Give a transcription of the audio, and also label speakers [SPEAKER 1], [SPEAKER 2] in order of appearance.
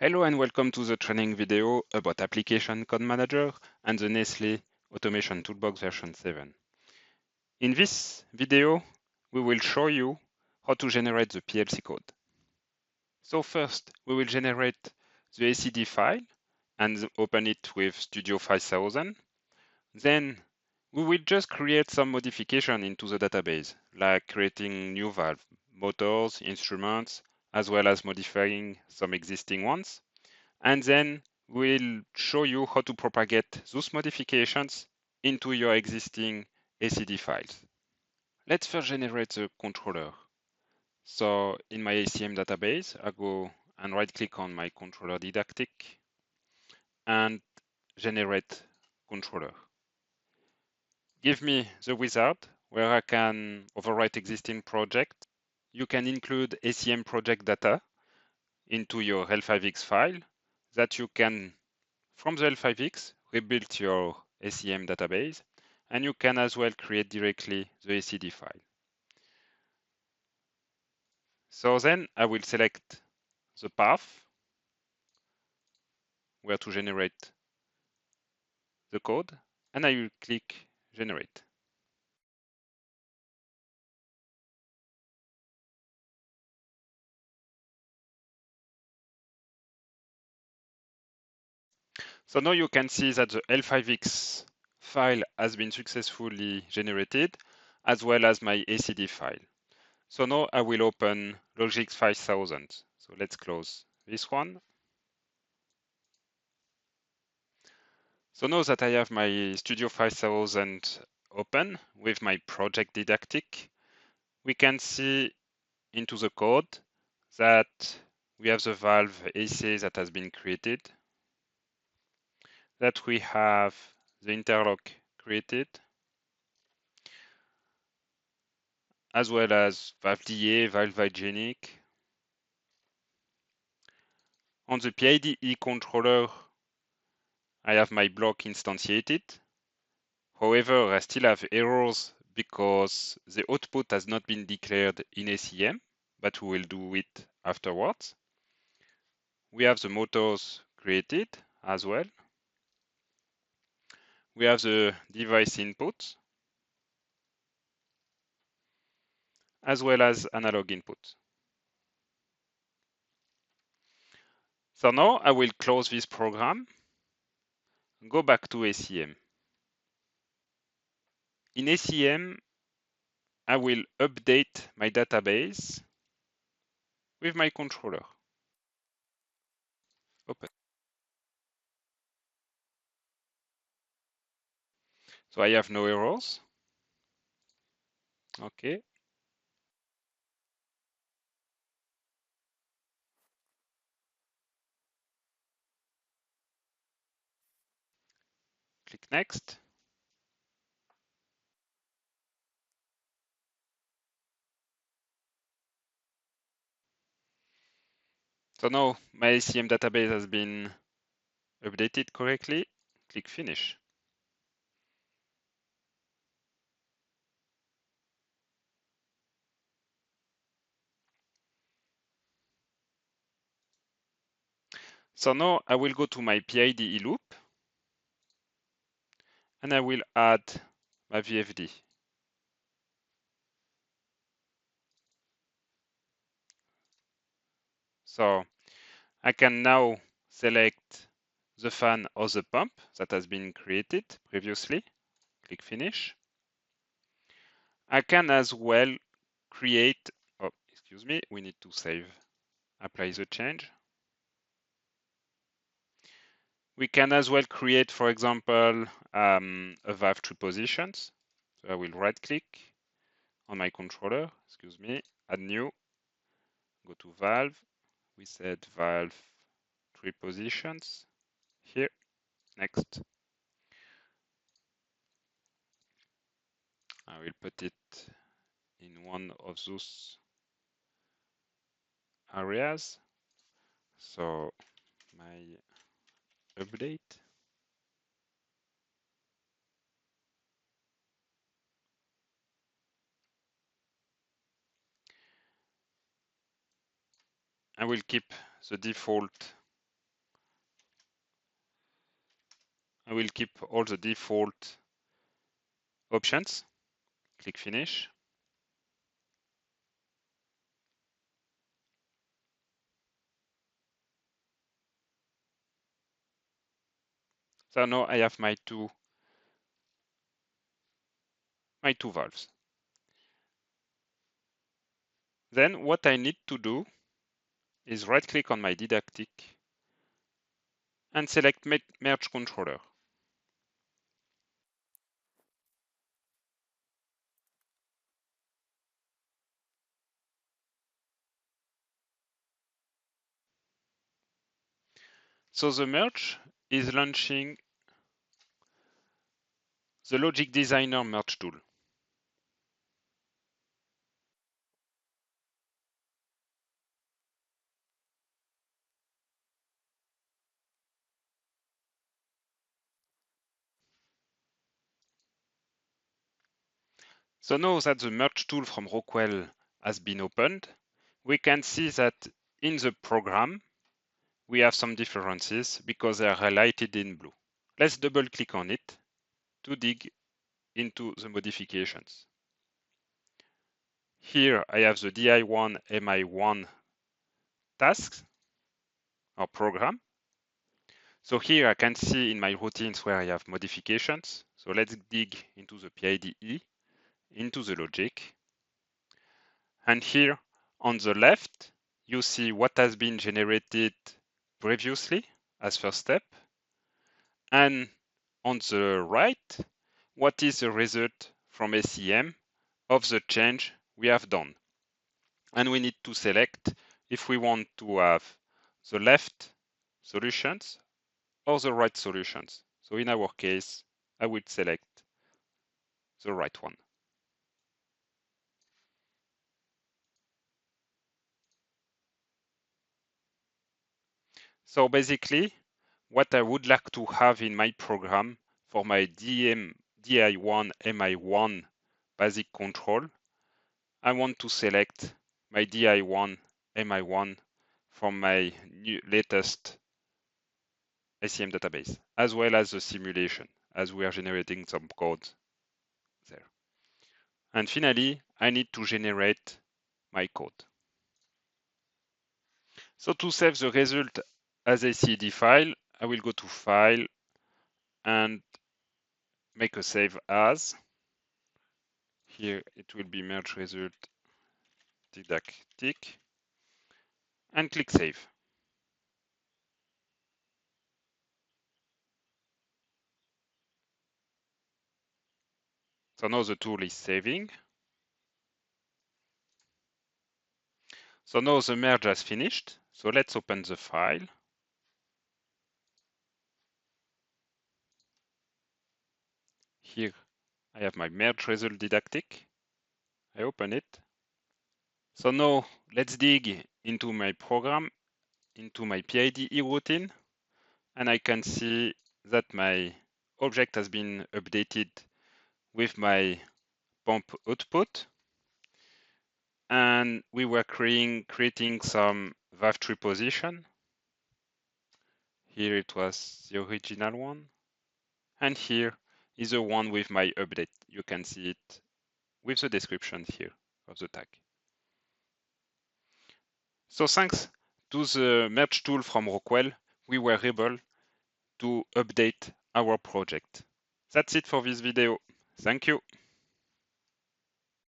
[SPEAKER 1] Hello and welcome to the training video about Application Code Manager and the Nestlé Automation Toolbox version 7. In this video, we will show you how to generate the PLC code. So first, we will generate the ACD file and open it with Studio 5000. Then we will just create some modification into the database, like creating new valve, motors, instruments, as well as modifying some existing ones. And then we'll show you how to propagate those modifications into your existing ACD files. Let's first generate the controller. So in my ACM database, I go and right-click on my controller didactic and generate controller. Give me the wizard where I can overwrite existing project. You can include ACM project data into your L5X file that you can, from the L5X, rebuild your ACM database, and you can as well create directly the ACD file. So then I will select the path where to generate the code, and I will click generate. So now you can see that the L5X file has been successfully generated, as well as my ACD file. So now I will open Logix 5000. So let's close this one. So now that I have my Studio 5000 open with my project didactic, we can see into the code that we have the valve AC that has been created, that we have the interlock created, as well as valve DA, valve hygienic. On the PIDE controller, I have my block instantiated. However, I still have errors because the output has not been declared in ACM, but we will do it afterwards. We have the motors created as well. We have the device inputs, as well as analog input. So now I will close this program, go back to ACM. In ACM, I will update my database with my controller. Open. So I have no errors. Okay. Click next. So now my ACM database has been updated correctly. Click finish. So now I will go to my PIDE loop and I will add my VFD. So I can now select the fan or the pump that has been created previously. Click finish. I can as well create, oh, excuse me, we need to save, apply the change. We can as well create, for example, a valve tree positions. So I will right click on my controller, excuse me, add new, go to valve. We said valve tree positions here, next. I will put it in one of those areas. So my update. I will keep the default I will keep all the default options. Click Finish. So now I have my two valves. Then what I need to do is right-click on my didactic and select Merge Controller. So the merge is launching the Logic Designer Merge tool. So now that the merge tool from Rockwell has been opened, we can see that in the program, we have some differences because they are highlighted in blue. Let's double click on it to dig into the modifications. Here I have the DI1 MI1 tasks or program. So here I can see in my routines where I have modifications. So let's dig into the PIDE, into the logic. And here on the left, you see what has been generated previously as first step. And on the right, what is the result from ACM of the change we have done. And we need to select if we want to have the left solutions or the right solutions. So in our case, I would select the right one. So basically, what I would like to have in my program for my DI1 MI1 basic control, I want to select my DI1 MI1 from my latest ACM database, as well as the simulation, as we are generating some code there. And finally, I need to generate my code. So to save the result as ACD file, I will go to File and make a save as. Here it will be merge result didactic and click Save. So now the tool is saving. So now the merge has finished. So let's open the file. Here I have my merge result didactic. I open it. So now let's dig into my program, into my PIDE routine, and I can see that my object has been updated with my pump output. And we were creating some valve tree position. Here it was the original one. And here is the one with my update. You can see it with the description here of the tag. So thanks to the merge tool from Rockwell, we were able to update our project. That's it for this video. Thank you.